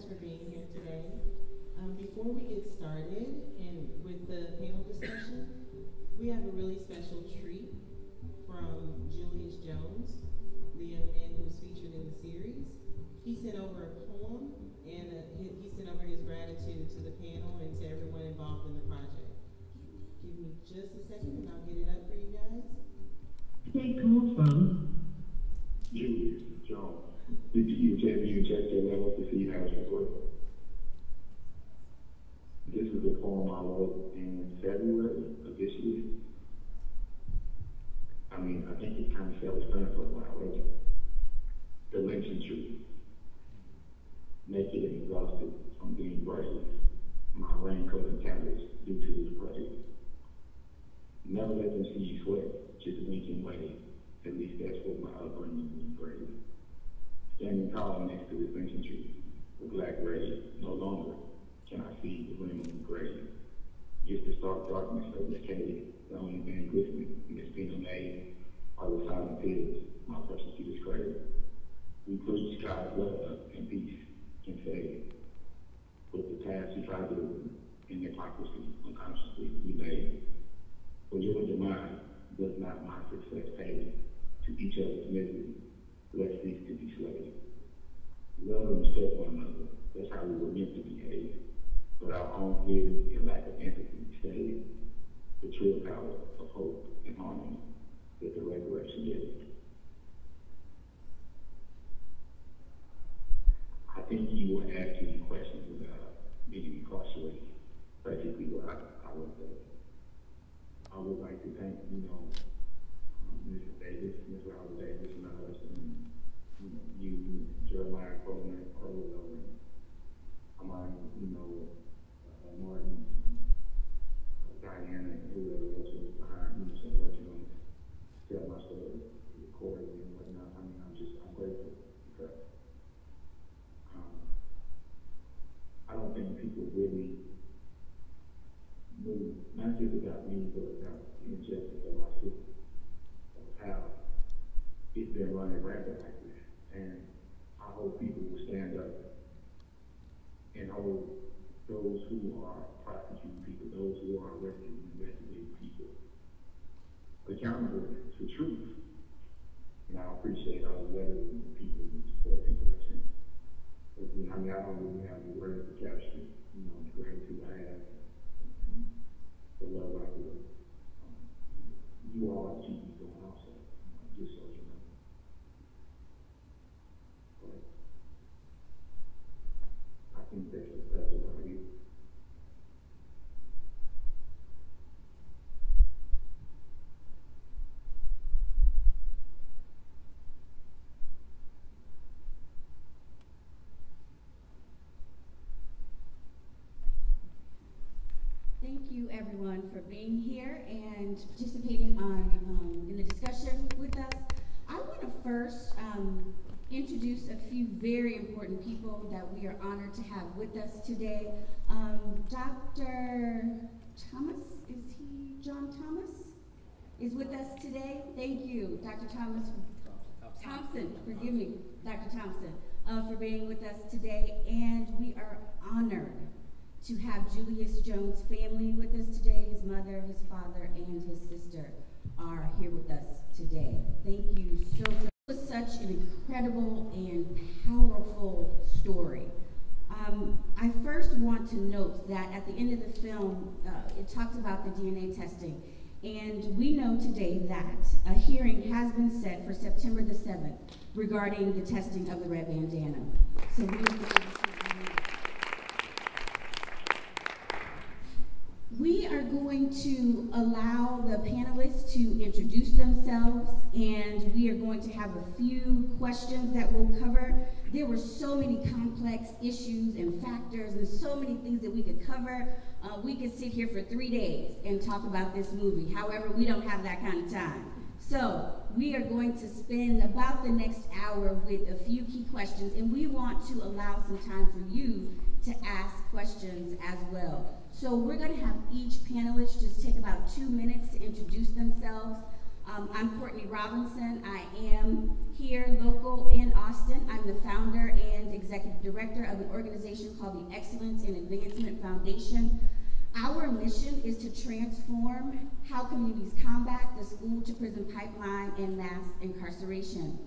for being here today. Before we get started and with the panel discussion, we have a really special treat from Julius Jones, the young man who was featured in the series. He sent over a poem and he sent over his gratitude to the panel and to everyone involved in the project. Give me just a second and I'll get it up for you guys. Take call from Julius Jones. Did you check your level to see how it's working? This is a poem I wrote in February of this year. I mean, I think it kind of self-explanatory when I wrote it. The lynching tree. Naked and exhausted from being brave. My raincoat and candles due to this brave. Never let them see you sweat, just blink and wave. At least that's what my upbringing was brave. Standing tall next to this lynching tree, with black grave, no longer can I see the rim of the grave. Just the stark darkness of this cave, the only thing glistening in this penal maze are the silent tears my persecutors crave. We preach God's love and peace can save. But the task we try to do in hypocrisy unconsciously we lay. For your demise does not my success pay. To each other's misery, let's cease to be slaves. Love and respect one another, that's how we were meant to behave. But our own fears and lack of empathy save the true power of hope and harmony that the resurrection gives. I think you were asking me questions about being incarcerated. Basically what I would say. I would like to thank, Mr. Davis, Ms. Robert Davis, and others, and you, Jeremiah Coleman, Orlando, and Amani, Martin, Diana, and whoever else was behind me, so working on tell my story, recording and whatnot. I mean, I'm grateful because I don't think people really knew, not just about me, but about the injustice of my sister. How it's been running rampant like this. And I hope people will stand up and hold those who are prosecuting people, those who are arresting and investigating people accountable to truth. And I appreciate all the letters and the people and support people that sent. I don't really have the words to capture, the gratitude I have and the love I feel. You all keep me going also, just so you know. But I think that's about it. Thank you, everyone, for being here and participating in the discussion with us. I want to first introduce a few very important people that we are honored to have with us today. Dr. Thomas, John Thomas is with us today. Thank you, Dr. Thompson, forgive me, Dr. Thompson, for being with us today. And we are honored to have Julius Jones' family with us today. His mother, his father, and his sister are here with us today. Thank you so much. It was such an incredible and powerful story. I first want to note that at the end of the film, it talks about the DNA testing. And we know today that a hearing has been set for September the 7th regarding the testing of the red bandana. So we are going to allow the panelists to introduce themselves, and we are going to have a few questions that we'll cover. There were so many complex issues and factors and so many things that we could cover. We could sit here for 3 days and talk about this movie. However, we don't have that kind of time. So we are going to spend about the next hour with a few key questions, and we want to allow some time for you to ask questions as well. So we're going to have each panelist just take about 2 minutes to introduce themselves. I'm Courtney Robinson. I am here local in Austin. I'm the founder and executive director of an organization called the Excellence in Advancement Foundation. Our mission is to transform how communities combat the school-to-prison pipeline and mass incarceration.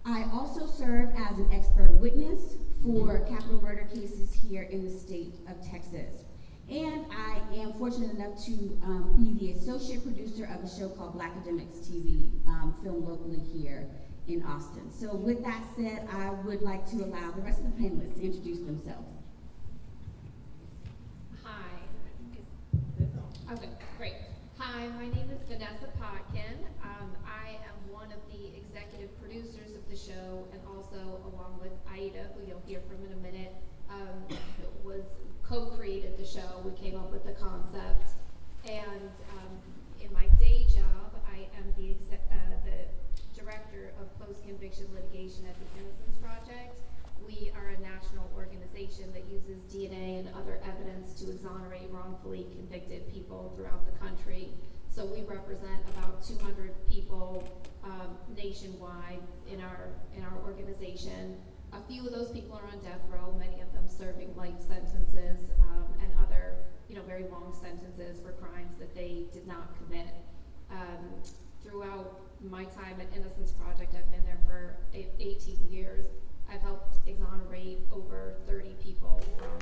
I also serve as an expert witness for capital murder cases here in the state of Texas. And I am fortunate enough to be the associate producer of a show called Black Academics TV, filmed locally here in Austin. So with that said, I would like to allow the rest of the panelists to introduce themselves. Okay, great. Hi, my name is Vanessa Potkin. I am one of the executive producers of the show, and also, along with Aida, who you'll hear from in a minute, was co-created the show. We came up with the concept, and in my day job, I am the director of post-conviction litigation at the Innocence Project. We are a national organization that uses DNA and other evidence to exonerate wrongfully convicted people throughout the country. So we represent about 200 people nationwide in our organization. A few of those people are on death row, many of them serving life sentences and other, very long sentences for crimes that they did not commit. Throughout my time at Innocence Project, I've been there for 18 years. I've helped exonerate over 30 people from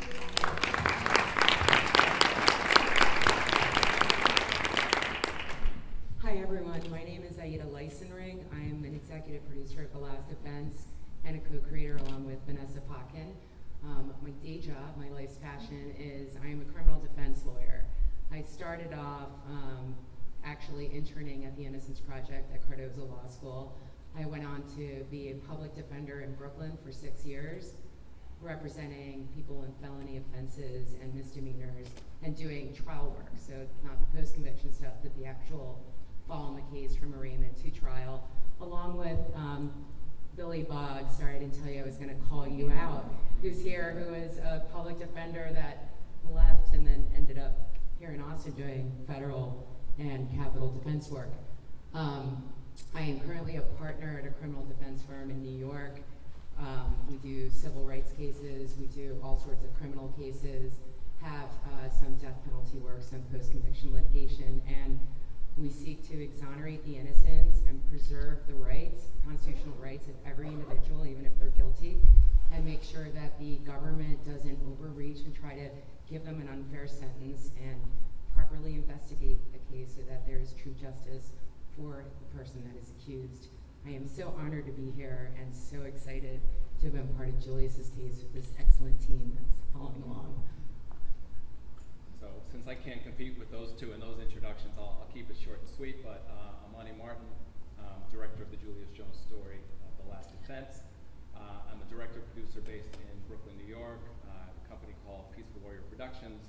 Hi everyone, my name is Aida Lawson. I am an executive producer of The Last Defense and a co-creator along with Vanessa Potkin. My day job, my life's passion is I am a criminal defense lawyer. I started off actually interning at the Innocence Project at Cardozo Law School. I went on to be a public defender in Brooklyn for 6 years, representing people in felony offenses and misdemeanors and doing trial work. So not the post-conviction stuff, but the actual following the case from arraignment to trial, along with Billy Boggs. Sorry, I didn't tell you I was gonna call you out, who's here, who is a public defender that left and then ended up here in Austin doing federal and capital defense work. I am currently a partner at a criminal defense firm in New York. We do civil rights cases, we do all sorts of criminal cases, have some death penalty work, some post-conviction litigation, and we seek to exonerate the innocents and preserve the rights, the constitutional rights of every individual, even if they're guilty, and make sure that the government doesn't overreach and try to give them an unfair sentence and properly investigate the case so that there is true justice for the person that is accused. I am so honored to be here and so excited to have been part of Julius's case with this excellent team that's following along. So since I can't compete with those two in those introductions, I'll keep it short and sweet, but I'm Monty Martin, director of the Julius Jones story, The Last Defense. I'm a director-producer based in Brooklyn, New York. I have a company called Peaceful Warrior Productions.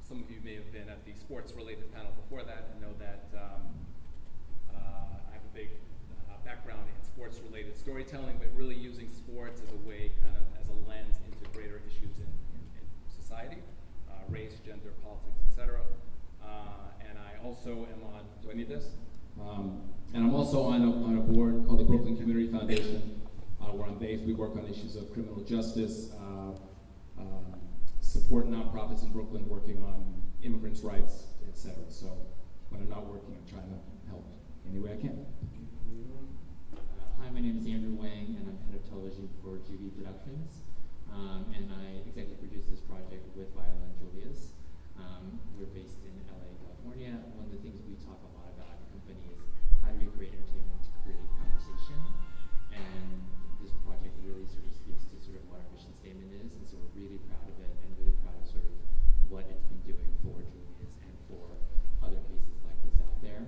Some of you may have been at the sports-related panel before that and know that I have a big background in sports-related storytelling, but really using sports as a way, kind of as a lens into greater issues in society, race, gender, politics, etc. And I also am on, do I need this? And I'm also on a board called the Brooklyn Community Foundation, where I'm based. We work on issues of criminal justice, support nonprofits in Brooklyn working on immigrants' rights, etc. So when I'm not working, I'm trying to help any way I can. Hi, my name is Andrew Wang, and I'm head of television for GV Productions. And I executive produce this project with Viola and Julius. We're based in LA, California. One of the things we talk a lot about in the company is how do we create entertainment to create conversation. And this project really sort of speaks to sort of what our mission statement is. And so we're really proud of it and really proud of sort of what it's been doing for Julius and for other cases like this out there.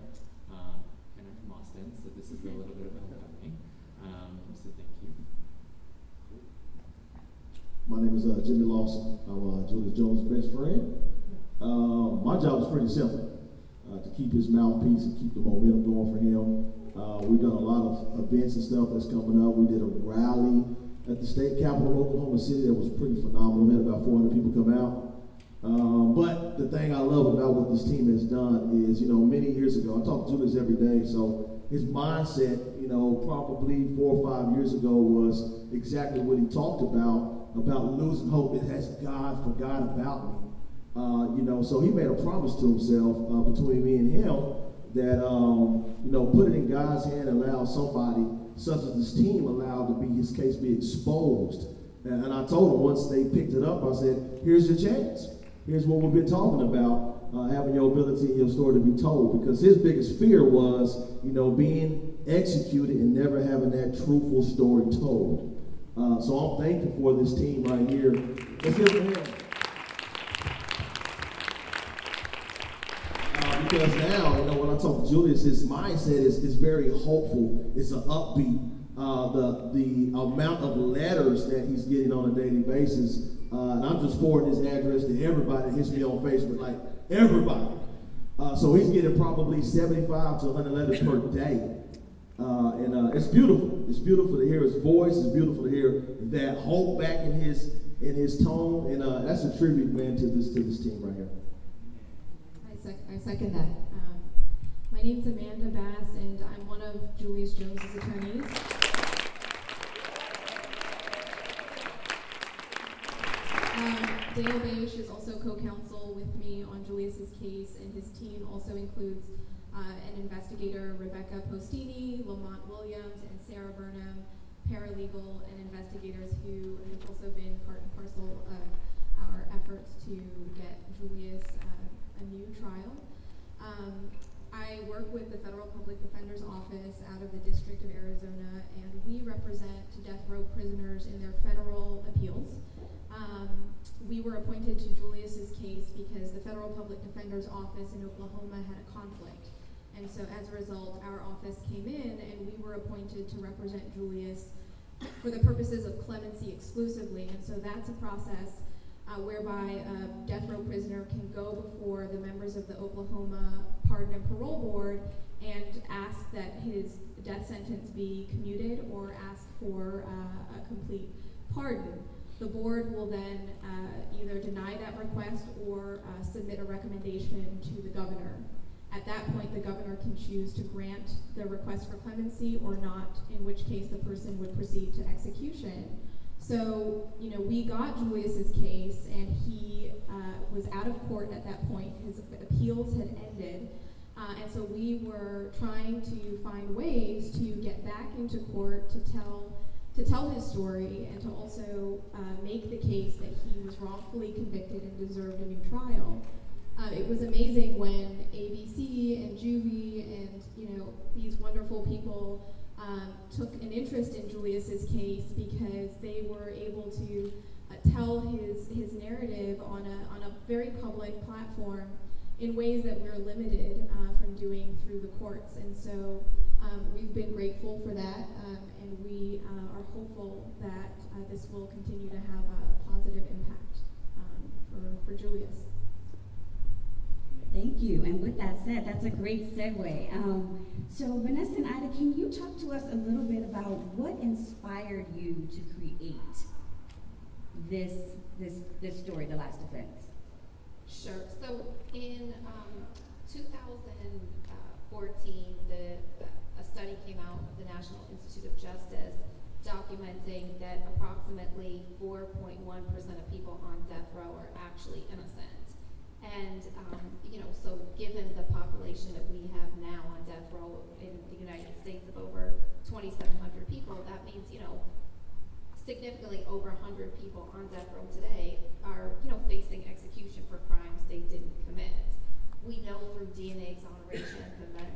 And I'm from Austin, so this is a little bit of a homecoming. So thank you. My name is Jimmy Lawson. I'm Julius Jones' best friend. My job is pretty simple, to keep his mouthpiece and keep the momentum going for him. We've done a lot of events and stuff that's coming up. We did a rally at the state capitol of Oklahoma City that was pretty phenomenal. We had about 400 people come out. But the thing I love about what this team has done is, many years ago, I talk to Julius every day, so his mindset, probably 4 or 5 years ago was exactly what he talked about losing hope. It has God forgot about me. So he made a promise to himself between me and him that, put it in God's hand and allow somebody such as this team allowed to be his case be exposed. And I told him once they picked it up, I said, here's your chance. Here's what we've been talking about, having your ability and your story to be told. Because his biggest fear was, being executed and never having that truthful story told. So I'm thankful for this team right here. Let's give it a hand. Because now, when I talk to Julius, his mindset is very hopeful. It's an upbeat. The amount of letters that he's getting on a daily basis, and I'm just forwarding his address to everybody that hits me on Facebook, like everybody. So he's getting probably 75 to 100 letters per day. And it's beautiful. It's beautiful to hear his voice. It's beautiful to hear that hope back in his tone. And that's a tribute, man, to this team right here. I second that. My name's Amanda Bass, and I'm one of Julius Jones' attorneys. Dale Bache is also co-counsel with me on Julius's case, and his team also includes an investigator, Rebecca Postini, Lamont Williams, and Sarah Burnham, paralegal and investigators who have also been part and parcel of our efforts to get Julius a new trial. I work with the Federal Public Defender's Office out of the District of Arizona, and we represent death row prisoners in their federal appeals. We were appointed to Julius's case because the Federal Public Defender's Office in Oklahoma had a conflict. And so as a result, our office came in and we were appointed to represent Julius for the purposes of clemency exclusively. And so that's a process whereby a death row prisoner can go before the members of the Oklahoma Pardon and Parole Board and ask that his death sentence be commuted or ask for a complete pardon. The board will then either deny that request or submit a recommendation to the governor. At that point, the governor can choose to grant the request for clemency or not, in which case the person would proceed to execution. So, we got Julius's case, and he was out of court at that point. His appeals had ended, and so we were trying to find ways to get back into court to tell his story and to also make the case that he was wrongfully convicted and deserved a new trial. It was amazing when ABC and Juvie and these wonderful people took an interest in Julius's case because they were able to tell his narrative on a very public platform in ways that we're limited from doing through the courts. And so we've been grateful for that, and we are hopeful that this will continue to have a positive impact for Julius. Thank you. And with that said, that's a great segue. So Vanessa and Ida, can you talk to us a little bit about what inspired you to create this story, The Last Offense? Sure. So in 2014, a study came out of the National Institute of Justice documenting that approximately 4.1% of people on death row are actually innocent. And, so given the population that we have now on death row in the United States of over 2,700 people, that means, significantly over 100 people on death row today are, facing execution for crimes they didn't commit. We know through DNA exonerations and that,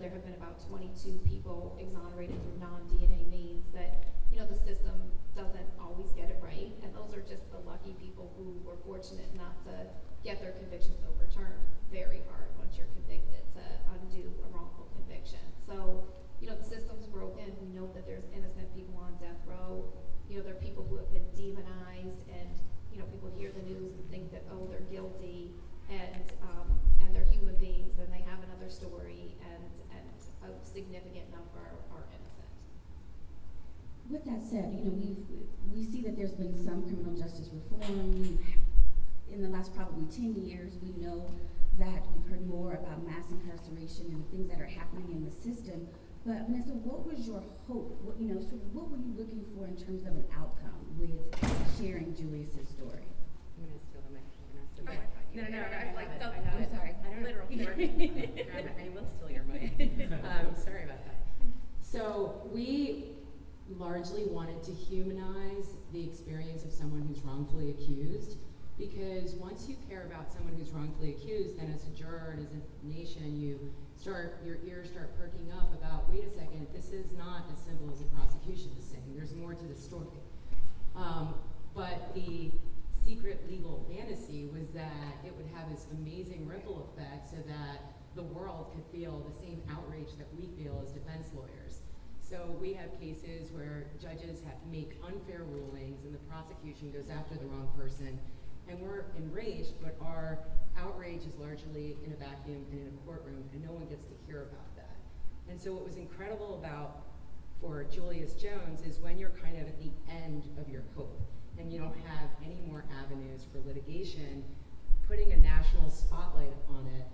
there have been about 22 people exonerated through non-DNA means that, the system doesn't always get it right. And those are just the lucky people who were fortunate not to get their convictions overturned. Very hard once you're convicted to undo a wrongful conviction. So, the system's broken. We know that there's innocent people on death row. There are people who have been demonized, and people hear the news and think that, oh, they're guilty, and they're human beings, and they have another story, and a significant number are innocent. With that said, we see that there's been some criminal justice reform. in the last probably 10 years, we know that we've heard more about mass incarceration and the things that are happening in the system. But Vanessa, what was your hope? What, you know, sort of what were you looking for in terms of an outcome with sharing Julius's story? I'm gonna steal the mic from Vanessa. Oh, I thought you No, were. I Like have the- it. I have I'm it. sorry. I don't know. Literal I will steal your mic. Sorry about that. So we largely wanted to humanize the experience of someone who's wrongfully accused, because once you care about someone who's wrongfully accused, then as a juror and as a nation, your ears start perking up about, wait a second, this is not as simple as the prosecution is saying. There's more to the story. But the secret legal fantasy was that it would have this amazing ripple effect so that the world could feel the same outrage that we feel as defense lawyers. So we have cases where judges have to make unfair rulings and the prosecution goes after the wrong person, and we're enraged, but our outrage is largely in a vacuum and in a courtroom, and no one gets to hear about that. And so what was incredible for Julius Jones is when you're kind of at the end of your hope and you don't have any more avenues for litigation, putting a national spotlight on it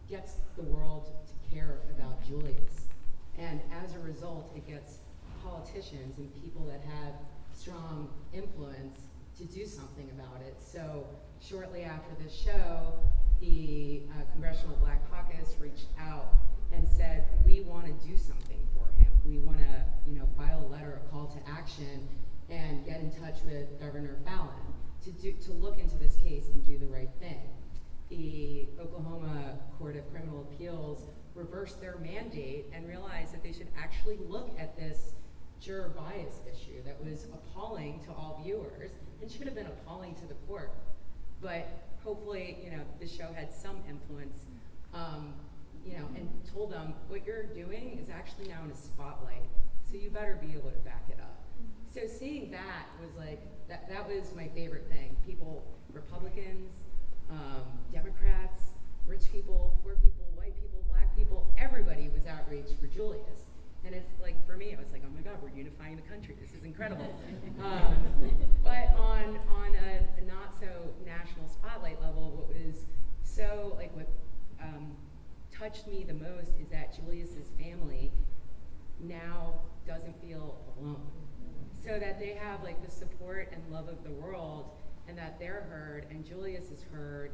gets the world to care about Julius. And as a result, it gets politicians and people that have strong influence to do something about it. So shortly after this show, the Congressional Black Caucus reached out and said, we want to do something for him. We want to, file a letter, a call to action, and get in touch with Governor Fallon to look into this case and do the right thing. The Oklahoma Court of Criminal Appeals reversed their mandate and realized that they should actually look at this juror bias issue that was appalling to all viewers and should have been appalling to the court. But hopefully, the show had some influence, and told them what you're doing is actually now in a spotlight, so you better be able to back it up. So seeing that was like, that was my favorite thing. People, Republicans, Democrats, rich people, poor people, white people, black people, everybody was outraged for Julius. And it's like, for me, I was like, oh my God, we're unifying the country. This is incredible. But on a not so national spotlight level, what was so, what touched me the most is that Julius's family now doesn't feel alone. So that they have the support and love of the world, and that they're heard and Julius is heard,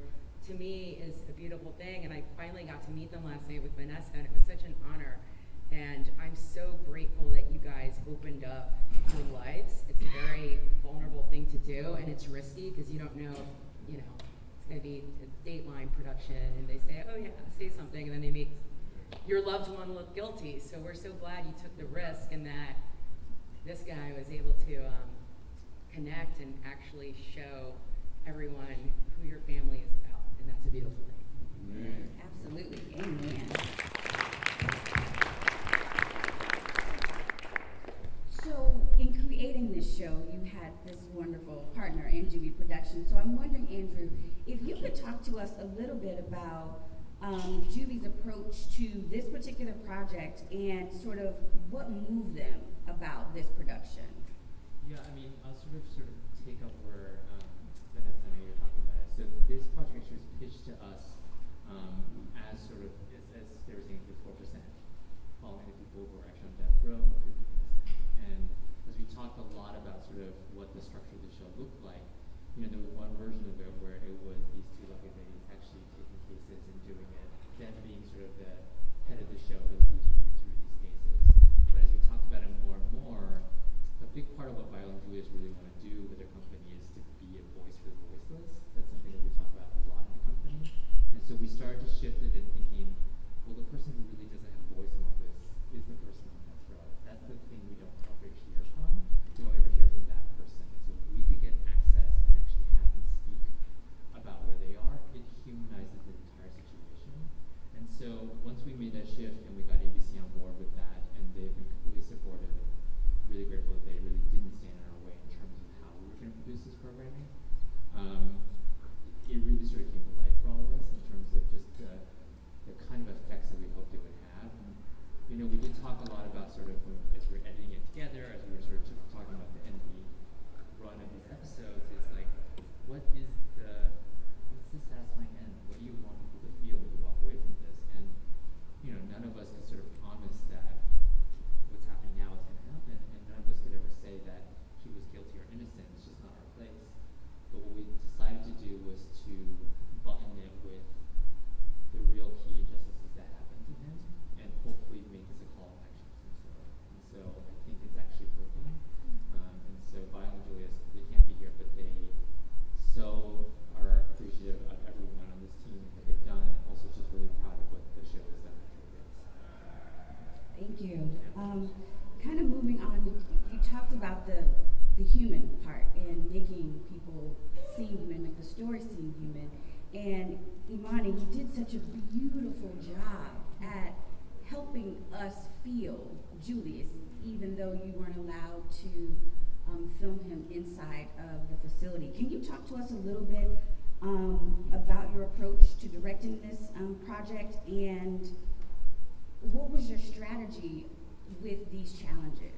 to me is a beautiful thing. And I finally got to meet them last night with Vanessa, and it was such an honor. And I'm so grateful that you guys opened up your lives. It's a very vulnerable thing to do, and it's risky because you don't know, it's going to be a Dateline production, and they say, oh yeah, say something, and then they make your loved one look guilty. So we're so glad you took the risk, and that this guy was able to connect and actually show everyone who your family is about, and that's a beautiful thing. Amen. Absolutely. Amen. So, in creating this show, you had this wonderful partner, Andrew Productions. So I'm wondering, Andrew, if you could talk to us a little bit about Juby's approach to this particular project and sort of what moved them about this production. Yeah, I'll sort of take up where Vanessa and I were talking about it. So this project actually was pitched to us as sort of, as they were saying, the 4%, following the people who are actually on death row, who could be innocent. And as we talked a lot about sort of what the structure of the show looked like, there was one version of it where it was these two lucky ladies actually taking cases and doing it, them being sort of the head of the show and leading you through these cases. But as we talked about it more and more, a big part of what Viola and Julius really want to do with their company is to be a voice for the voiceless. That's something that we talk about a lot in the company. And so we started to shift it in thinking, well, the person who really doesn't have a voice in all this is the person on death row. That's the thing we don't ever hear from. We don't ever hear from that person. So if we could get access and actually have them speak about where they are, it humanizes the entire situation. And so once we made that shift and we got ABC on board with that, and they've been completely supportive and really grateful that they really didn't stand in our way in terms seem human, make the story seem human. And Imani, you did such a beautiful job at helping us feel Julius, even though you weren't allowed to film him inside of the facility. Can you talk to us a little bit about your approach to directing this project, and what was your strategy with these challenges?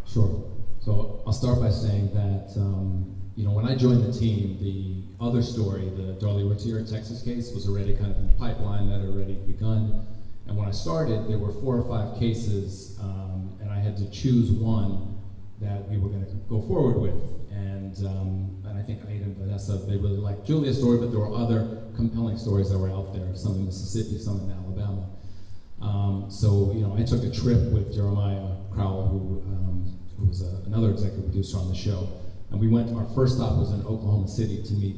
Sure. So I'll start by saying that, when I joined the team, the other story, the Darlie Rotier, Texas case, was already kind of in the pipeline, that had already begun. And when I started, there were 4 or 5 cases, and I had to choose one that we were going to go forward with. And I think Aida and Vanessa, they really liked Julia's story, but there were other compelling stories that were out there, some in Mississippi, some in Alabama. So I took a trip with Jeremiah Crowell, who was another executive producer on the show. And we went, our first stop was in Oklahoma City to meet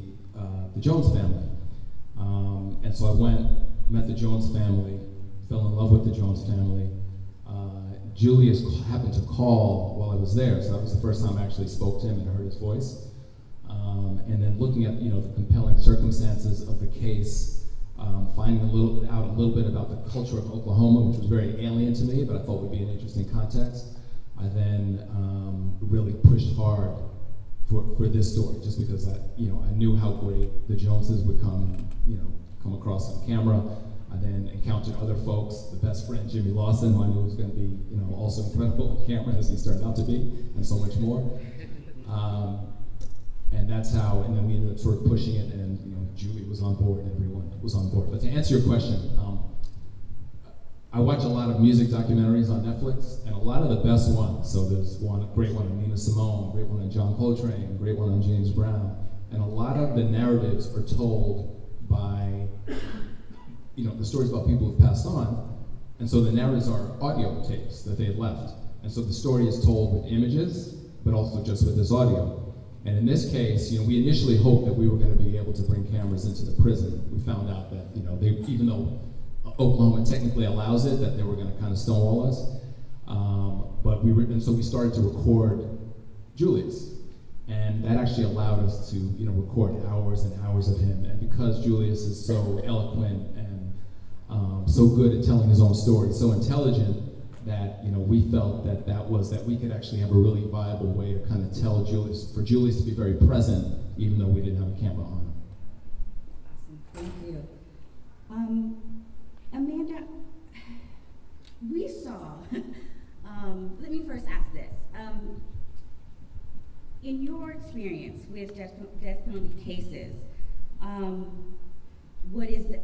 the Jones family. And so I went, met the Jones family, fell in love with the Jones family. Julius happened to call while I was there, so that was the first time I actually spoke to him and heard his voice. And then looking at the compelling circumstances of the case, finding out a little bit about the culture of Oklahoma, which was very alien to me, but I thought would be an interesting context. I then really pushed hard for this story, just because I knew how great the Joneses would come across on camera. I then encountered other folks, the best friend, Jimmy Lawson, who I knew was going to be, also incredible on camera, as he's turned out to be, and so much more. And that's how, and then we ended up sort of pushing it, and Julie was on board, everyone was on board. But to answer your question, I watch a lot of music documentaries on Netflix, and a lot of the best ones. So there's a great one on Nina Simone, a great one on John Coltrane, a great one on James Brown. And a lot of the narratives are told by, the stories about people who've passed on. And so the narratives are audio tapes that they had left. And so the story is told with images, but also just with this audio. And in this case, we initially hoped that we were going to be able to bring cameras into the prison. We found out that, even though Oklahoma technically allows it, that they were going to kind of stonewall us. And so we started to record Julius. And that actually allowed us to, record hours and hours of him. And because Julius is so eloquent and so good at telling his own story, so intelligent, that we felt that we could actually have a really viable way to kind of tell Julius, for Julius to be very present, even though we didn't have a camera on him. Awesome, thank you. Amanda, we saw, let me first ask this. In your experience with death penalty cases, what is the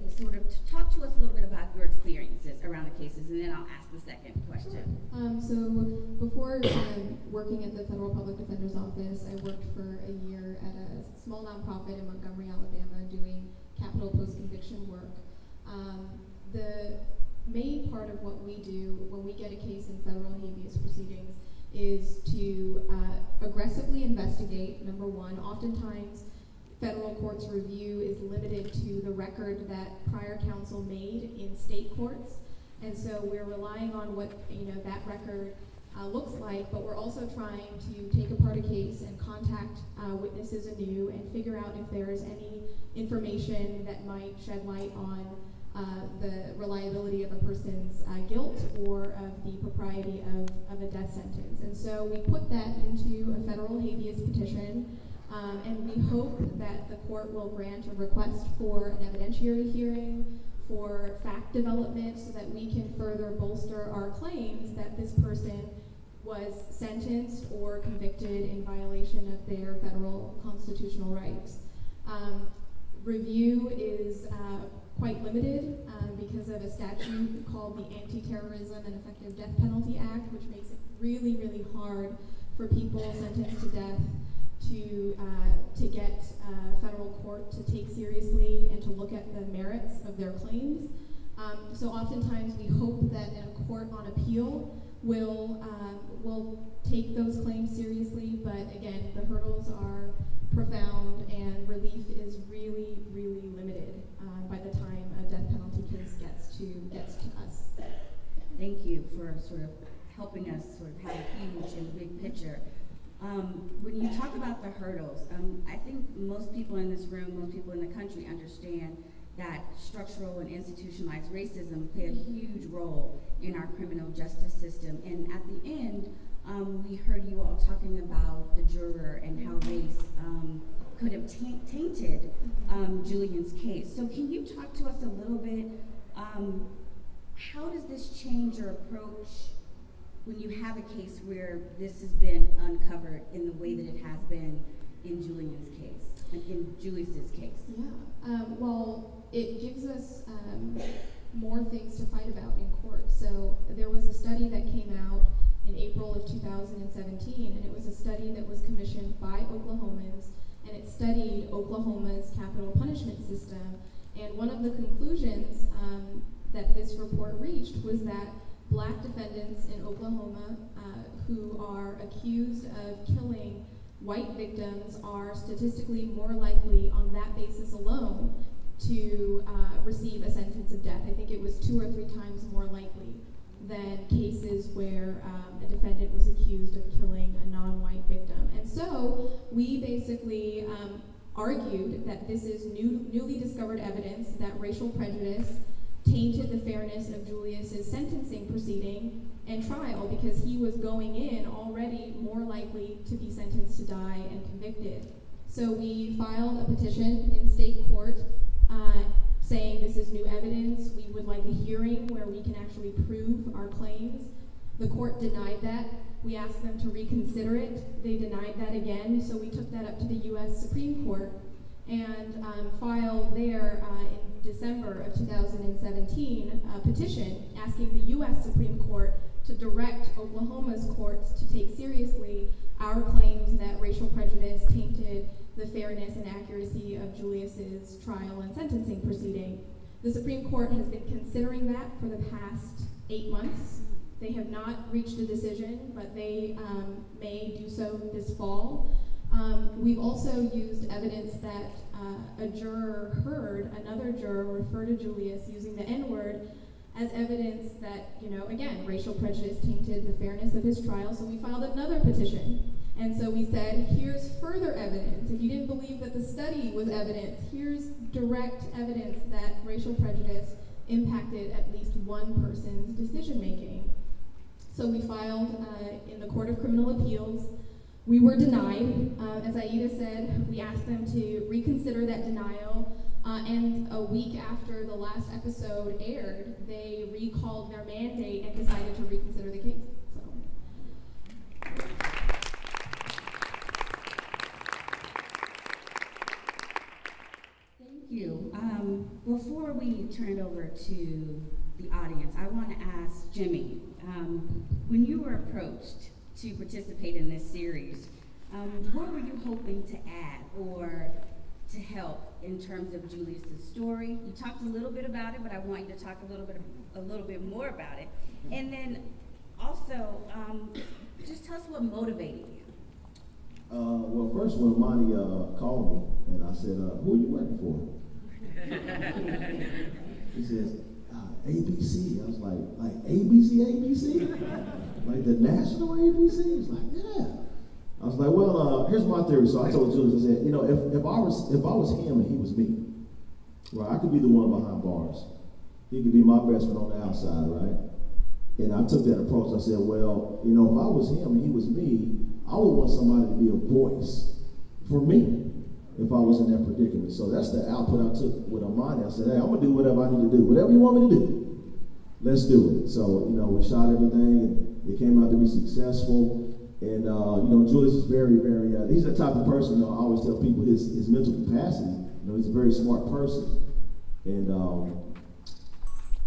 talk to us a little bit about your experiences around the cases, and then I'll ask the second question. So before working at the Federal Public Defender's Office, I worked for a year at a small nonprofit in Montgomery, Alabama, doing capital post-conviction work. The main part of what we do when we get a case in federal habeas proceedings is to aggressively investigate, number one. Oftentimes, federal court's review is limited to the record that prior counsel made in state courts, and so we're relying on what that record looks like, but we're also trying to take apart a case and contact witnesses anew and figure out if there is any information that might shed light on the reliability of a person's guilt or of the propriety of a death sentence. And so we put that into a federal habeas petition, and we hope that the court will grant a request for an evidentiary hearing, for fact development, so that we can further bolster our claims that this person was sentenced or convicted in violation of their federal constitutional rights. Review is quite limited because of a statute called the Anti-Terrorism and Effective Death Penalty Act, which makes it really, really hard for people sentenced to death to get federal court to take seriously and to look at the merits of their claims. So oftentimes we hope that a court on appeal will take those claims seriously, but again, the hurdles are profound and relief is really, really limited by the time a death penalty case gets to us. Thank you for sort of helping us sort of have a huge and big picture. When you talk about the hurdles, I think most people in this room, most people in the country understand that structural and institutionalized racism play a huge role in our criminal justice system. And at the end, we heard you all talking about the juror and how race could have tainted Julian's case. So can you talk to us a little bit, how does this change your approach when you have a case where this has been uncovered in the way that it has been in Julian's case, in Julius's case? Yeah, well, it gives us more things to fight about in court. So there was a study that came out in April of 2017, and it was a study that was commissioned by Oklahomans, and it studied Oklahoma's capital punishment system. And one of the conclusions that this report reached was that Black defendants in Oklahoma who are accused of killing white victims are statistically more likely on that basis alone to receive a sentence of death. I think it was 2 or 3 times more likely than cases where a defendant was accused of killing a non-white victim. And so we basically argued that this is newly discovered evidence that racial prejudice tainted the fairness of Julius's sentencing proceeding and trial, because he was going in already more likely to be sentenced to die and convicted. So we filed a petition in state court saying this is new evidence. We would like a hearing where we can actually prove our claims. The court denied that. We asked them to reconsider it. They denied that again, so we took that up to the U.S. Supreme Court and filed there in December of 2017 a petition asking the U.S. Supreme Court to direct Oklahoma's courts to take seriously our claims that racial prejudice tainted the fairness and accuracy of Julius's trial and sentencing proceeding. The Supreme Court has been considering that for the past 8 months. They have not reached a decision, but they may do so this fall. We've also used evidence that a juror heard another juror refer to Julius using the N-word as evidence that, again, racial prejudice tainted the fairness of his trial, so we filed another petition. And so we said, here's further evidence. If you didn't believe that the study was evidence, here's direct evidence that racial prejudice impacted at least one person's decision-making. So we filed in the Court of Criminal Appeals. We were denied. As Aida said, we asked them to reconsider that denial. And a week after the last episode aired, they recalled their mandate and decided to reconsider the case. Thank you. Before we turn it over to the audience, I want to ask Jimmy, when you were approached to participate in this series, what were you hoping to add or to help in terms of Julius's story? You talked a little bit about it, but I want you to talk a little bit more about it. And then also, just tell us what motivated you. Well, first when Monty called me and I said, who are you working for? He says, ABC. I was like ABC? Like the national ABC? He's like, yeah. I was like, well, here's my theory. So I told Julius, I said, if I was him and he was me, right, I could be the one behind bars. He could be my best friend on the outside, right? And I took that approach. I said, well, if I was him and he was me, I would want somebody to be a voice for me if I was in that predicament. So that's the output I took with Amani. I said, hey, I'm going to do whatever I need to do. Whatever you want me to do, let's do it. So, we shot everything, and it came out to be successful. And, Julius is very, very, he's the type of person, I always tell people his mental capacity, he's a very smart person. And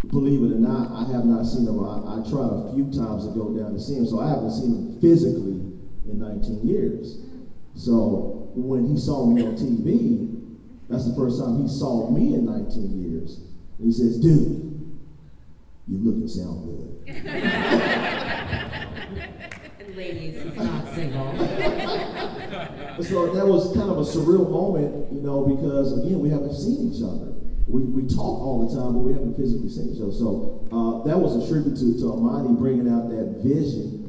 believe it or not, I have not seen him. I tried a few times to go down to see him, so I haven't seen him physically in 19 years. So when he saw me on TV, that's the first time he saw me in 19 years. And he says, dude, you look and sound good. And ladies, he's not single. So that was kind of a surreal moment, because again, we haven't seen each other. We talk all the time, but we haven't physically seen each other. So that was a tribute to Amani bringing out that vision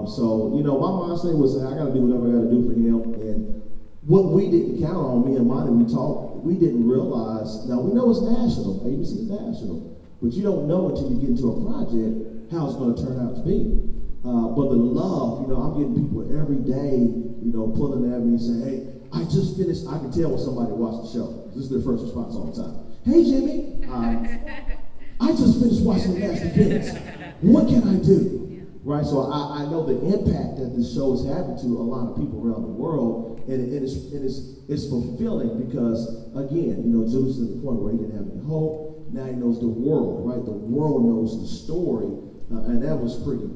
So, you know, my mindset was, I got to do whatever I got to do for him. And what we didn't count on, me and Monty, we talked, we didn't realize, now we know it's national, ABC is national, but you don't know until you get into a project how it's going to turn out to be. But the love, you know, I'm getting people every day, you know, pulling at me and saying, hey, I just finished, I can tell when somebody watched the show. This is their first response all the time. Hey, Jimmy, I just finished watching the last events. What can I do? Right, so I know the impact that this show is having to a lot of people around the world, and it's fulfilling because, again, you know, Julius is at the point where he didn't have any hope. Now he knows the world, right? The world knows the story, and that was pretty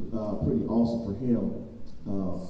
awesome for him.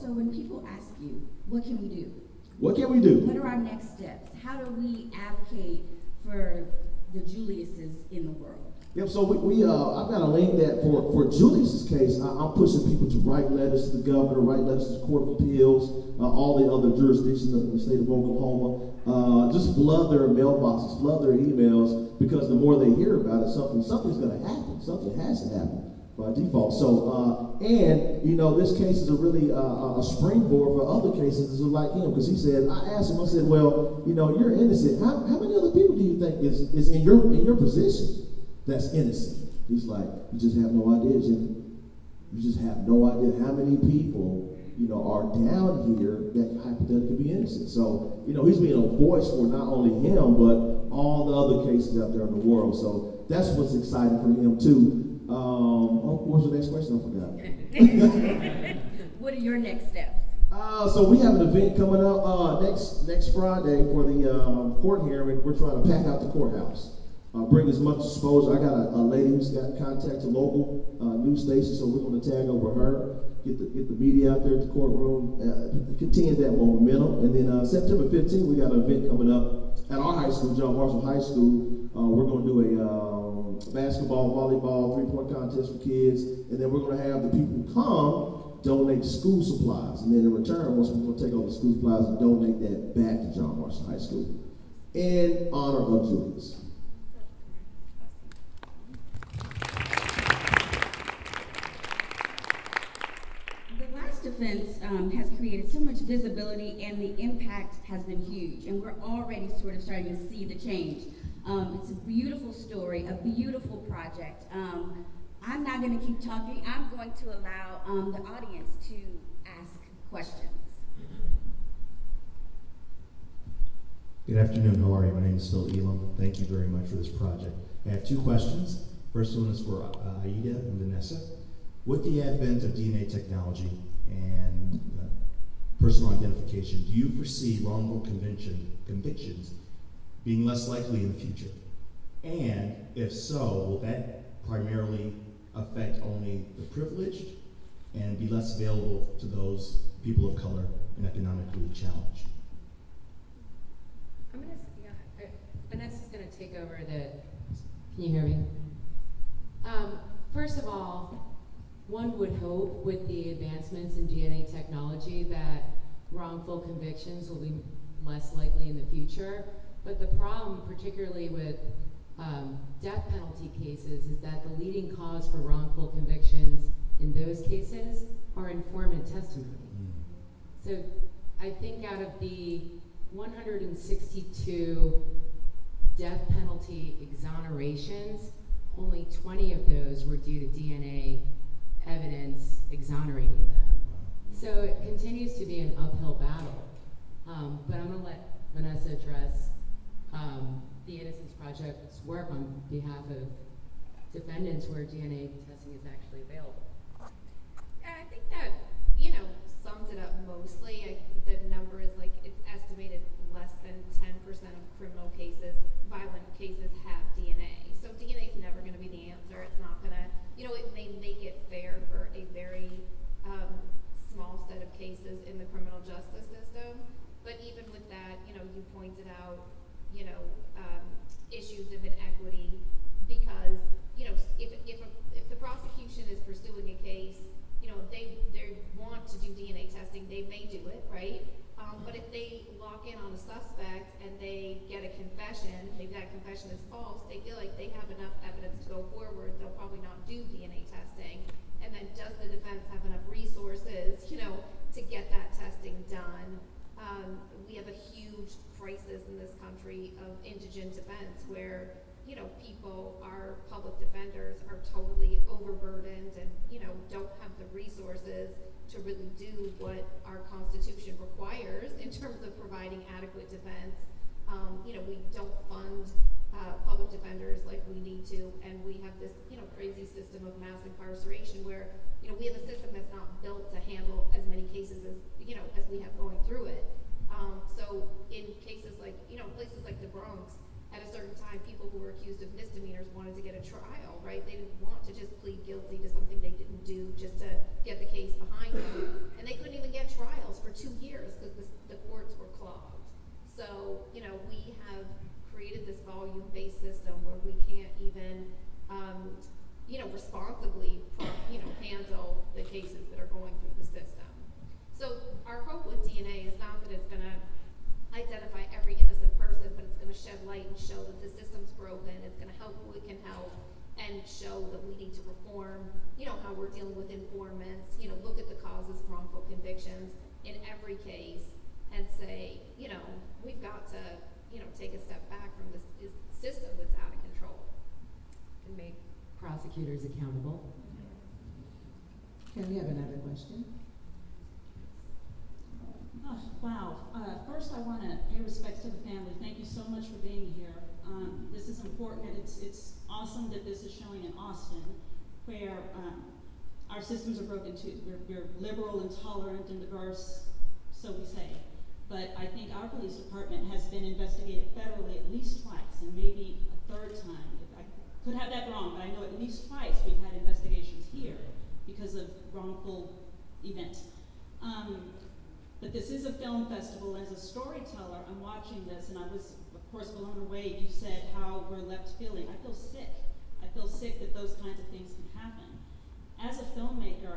So when people ask you, what can we do? What can we do? What are our next steps? How do we advocate for the Juliuses in the world? Yep, so I've got a link that for Julius's case, I'm pushing people to write letters to the governor, write letters to the Court of Appeals, all the other jurisdictions in the state of Oklahoma. Just flood their mailboxes, flood their emails, because the more they hear about it, something's going to happen. Something has to happen by default. So, and, you know, this case is a really a springboard for other cases that are like him, because he said, I asked him, I said, well, you know, you're innocent. How many other people do you think is in your position that's innocent? He's like, you just have no idea, Jimmy. You just have no idea how many people, you know, are down here that hypothetically be innocent. So, you know, he's being a voice for not only him, but all the other cases out there in the world. So that's what's exciting for him too. What was the next question? I forgot. What are your next steps? So we have an event coming up next Friday for the court hearing. We're trying to pack out the courthouse. Bring as much exposure. I got a lady who's got contact to local news stations, so we're going to tag over her, get the media out there at the courtroom, continue that momentum. And then September 15th, we got an event coming up at our high school, John Marshall High School. We're going to do a basketball, volleyball, three-point contest for kids, and then we're going to have the people who come donate school supplies. And then in return, once we're going to take all the school supplies and donate that back to John Marshall High School in honor of Julius. Defense has created so much visibility, and the impact has been huge, and we're already sort of starting to see the change. It's a beautiful story, a beautiful project. I'm not going to keep talking. I'm going to allow the audience to ask questions. Good afternoon, how are you? My name is Phil Elam. Thank you very much for this project. I have two questions. First one is for Aida and Vanessa. With the advent of DNA technology and personal identification, do you foresee wrongful convictions being less likely in the future? And if so, will that primarily affect only the privileged and be less available to those people of color and economically challenged? Vanessa's going to take over the, can you hear me? First of all, one would hope with the advancements in DNA technology that wrongful convictions will be less likely in the future. But the problem, particularly with death penalty cases, is that the leading cause for wrongful convictions in those cases are informant testimony. So I think out of the 162 death penalty exonerations, only 20 of those were due to DNA evidence exonerating them. So it continues to be an uphill battle. But I'm going to let Vanessa address the Innocence Project's work on behalf of defendants where DNA testing is actually available. Yeah, I think that, sums it up mostly. The number is it's estimated less than 10% of criminal cases, violent cases, have DNA. So DNA is never going to be the answer. It's not going to, it may make it fair for a very small set of cases in the criminal justice system. But even with that, you pointed out, issues of inequity, because, if the prosecution is pursuing a case, they want to do DNA testing, they may do it, right? But if they lock in on a suspect and they get a confession, maybe that confession is false, they feel like they have enough evidence to go forward, they'll probably not do DNA testing. And then does the defense have enough resources crisis in this country of indigent defense, where, you know, public defenders are totally overburdened and, you know, don't have the resources to really do what our Constitution requires in terms of providing adequate defense. You know, we don't fund public defenders like we need to, and we have this, you know, crazy system of mass incarceration where, you know, we have a system that's not built to handle as many cases as, you know, as we have going through it. So in cases like, you know, places like the Bronx, at a certain time, people who were accused of misdemeanors wanted to get a trial, right? They didn't want to just plead guilty to something they didn't do just to get the case behind them. And they couldn't even get trials for 2 years because the courts were clogged. So, you know, we have created this volume-based system where we can't even, you know, responsibly, you know, handle the cases that are going through the system. So our hope with DNA is not that it's going to identify every innocent person, but it's going to shed light and show that the system's broken. It's going to help who it can help and show that we need to reform, you know, how we're dealing with informants, you know, look at the causes of wrongful convictions in every case and say, you know, we've got to, you know, take a step back from this system that's out of control. And make prosecutors accountable. Okay, we have another question. Oh, wow. First, I want to pay respects to the family. Thank you so much for being here. This is important, and it's awesome that this is showing in Austin, where our systems are broken too. We're liberal and tolerant and diverse, so we say. But I think our police department has been investigated federally at least twice, and maybe a third time. I could have that wrong, but I know at least twice we've had investigations here because of wrongful events. But this is a film festival, and as a storyteller, I'm watching this, and I was, of course, blown away. You said how we're left feeling. I feel sick. I feel sick that those kinds of things can happen. As a filmmaker,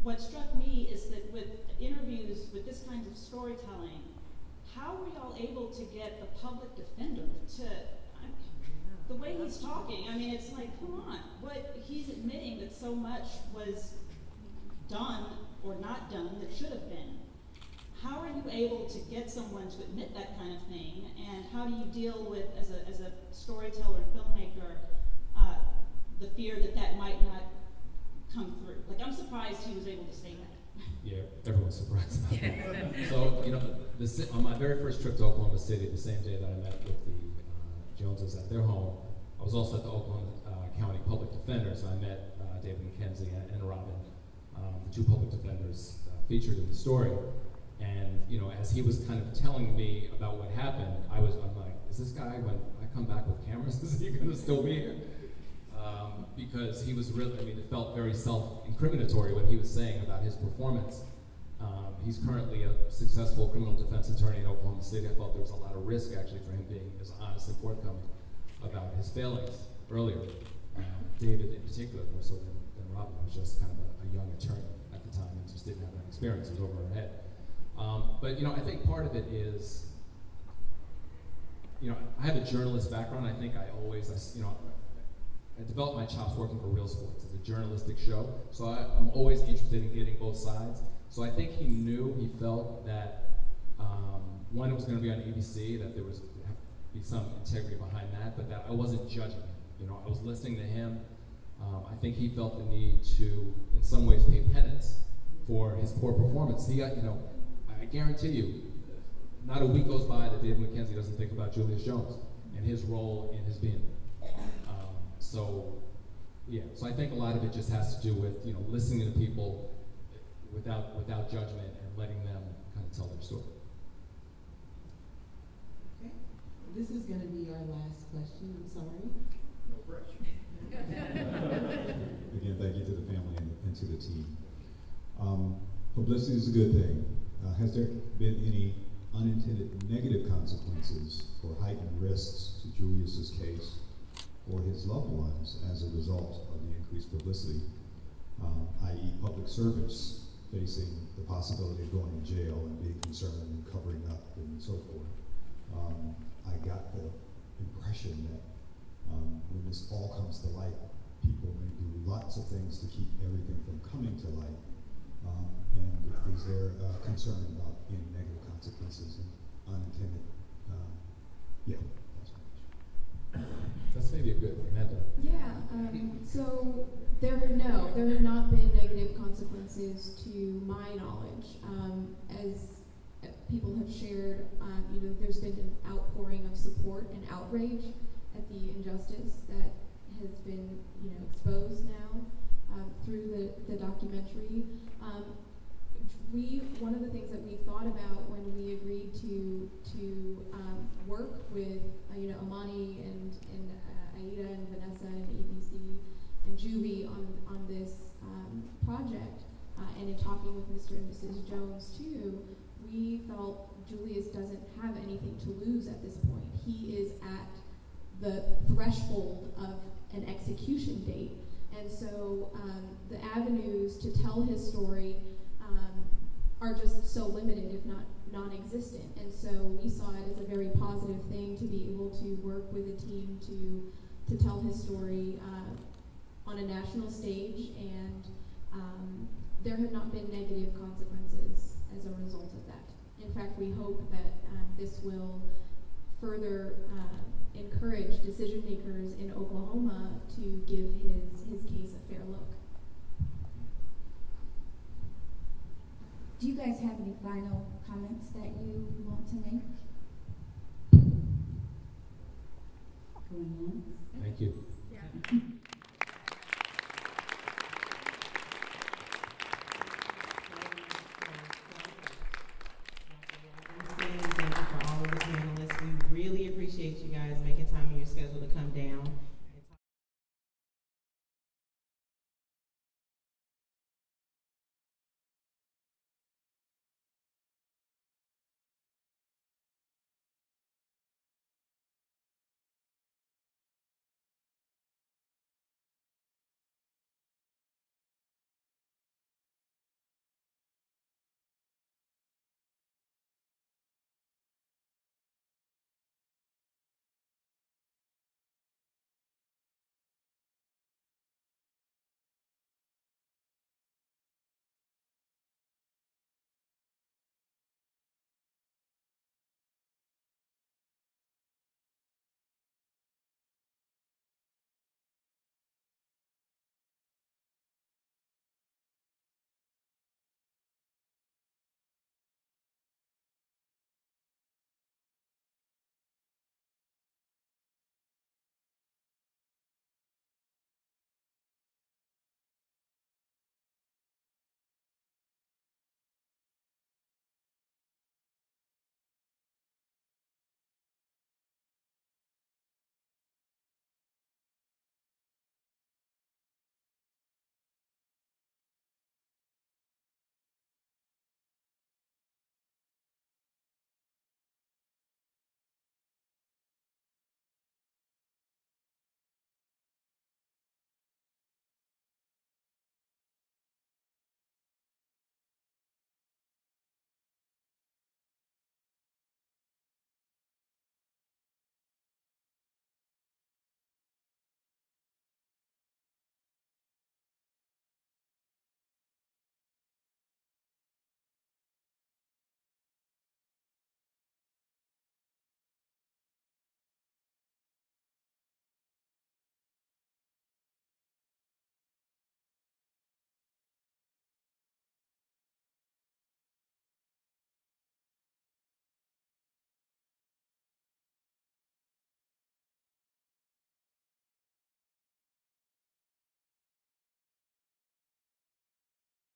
what struck me is that with interviews, with this kind of storytelling, how were y'all able to get the public defender to, the way he's talking, I mean, it's like, come on. What he's admitting that so much was done or not done that should have been. How are you able to get someone to admit that kind of thing, and how do you deal with, as a storyteller and filmmaker, the fear that that might not come through? Like, I'm surprised he was able to say that. Yeah, everyone's surprised about that. So, you know, on my very first trip to Oklahoma City, the same day that I met with the Joneses at their home, I was also at the Oklahoma County Public Defenders. I met David McKenzie and Robin, the two public defenders featured in the story. And, you know, as he was kind of telling me about what happened, I'm like, is this guy, when I come back with cameras, is he going to still be here? Because he was really, I mean, it felt very self-incriminatory what he was saying about his performance. He's currently a successful criminal defense attorney in Oklahoma City. I felt there was a lot of risk, actually, for him being as honest and forthcoming about his failings earlier. David, in particular, more so than Robin, who was just kind of a young attorney at the time and just didn't have that experience. It was over her head. But, you know, I think part of it is, you know, I have a journalist background. I think I developed my chops working for Real Sports. It's a journalistic show, so I'm always interested in getting both sides. So I think he felt that, one, it was going to be on ABC, that there was have to be some integrity behind that, but that I wasn't judging him. You know, I was listening to him. I think he felt the need to, in some ways, pay penance for his poor performance. He got, you know, I guarantee you, not a week goes by that David McKenzie doesn't think about Julius Jones and his role in his being. So I think a lot of it just has to do with, you know, listening to people without judgment and letting them kind of tell their story. Okay, this is going to be our last question. I'm sorry. No pressure. Again, thank you to the family and to the team. Publicity is a good thing. Has there been any unintended negative consequences or heightened risks to Julius's case or his loved ones as a result of the increased publicity, i.e. public servants facing the possibility of going to jail and being concerned and covering up and so forth? I got the impression that when this all comes to light, people may do lots of things to keep everything from coming to light. And is there concern about any negative consequences and unintended there have not been negative consequences to my knowledge. As people have shared, there's been an outpouring of support and outrage at the injustice that has been, exposed now through the documentary. One of the things that we thought about when we agreed to work with Amani and Aida and Vanessa and ABC and Juvie on this project, and in talking with Mr. and Mrs. Jones too, we felt Julius doesn't have anything to lose at this point. He is at the threshold of an execution date, and so the avenues to tell his story are just so limited, if not non-existent. And so we saw it as a very positive thing to be able to work with a team to tell his story on a national stage, and there have not been negative consequences as a result of that. In fact, we hope that this will further encourage decision makers in Oklahoma to give his case a fair look. Do you guys have any final comments that you want to make? Going once? Thank you. Yeah. Thank you for all of the panelists. We really appreciate you guys making time in your schedule to come down